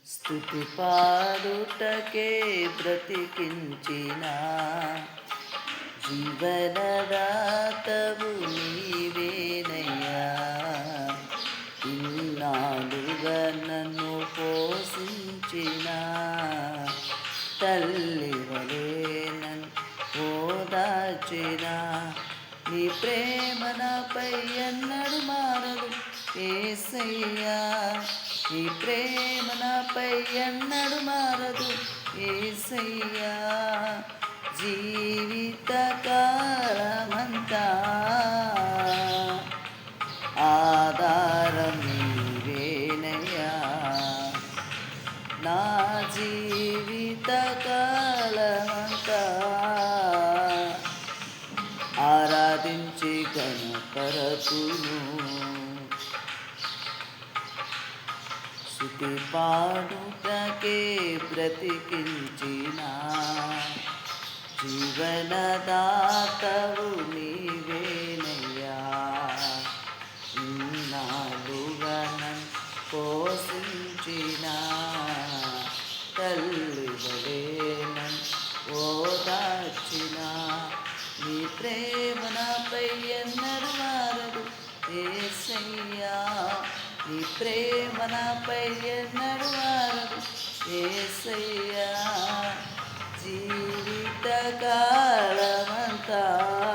స్తుతి పాడుటకే బ్రతికించిన జీవనదాతవు నీవేనయ్యా. ఇన్నాళ్ళుగా నన్ను పోషించిన తల్లి వలె నన్ను ఓదార్చిన నీ ప్రేమ నాపై ఎన్నడు మారదు యేసయ్యా. నీ ప్రేమ నాపై ఎన్నడు మారదు యేసయ్యా. జీవిత కాలమంతా ఆధారం నీవేనయ్యా. నా జీవిత కాలమంతా ఆరాధించి కనపరతును. స్తుతి పాడుటకే బ్రతికించిన జీవనదాతవు నీవేనయ్యా. ఇన్నాళ్ళుగా నన్ను పోషించిన తల్లి వలె నన్ను ఓదార్చిన నీ ప్రేమ నాపై ఎన్నడు మారదు యేసయ్యా. నీ ప్రేమ నాపై ఎన్నడు మారదు యేసయ్యా. జీవిత కాలమంతా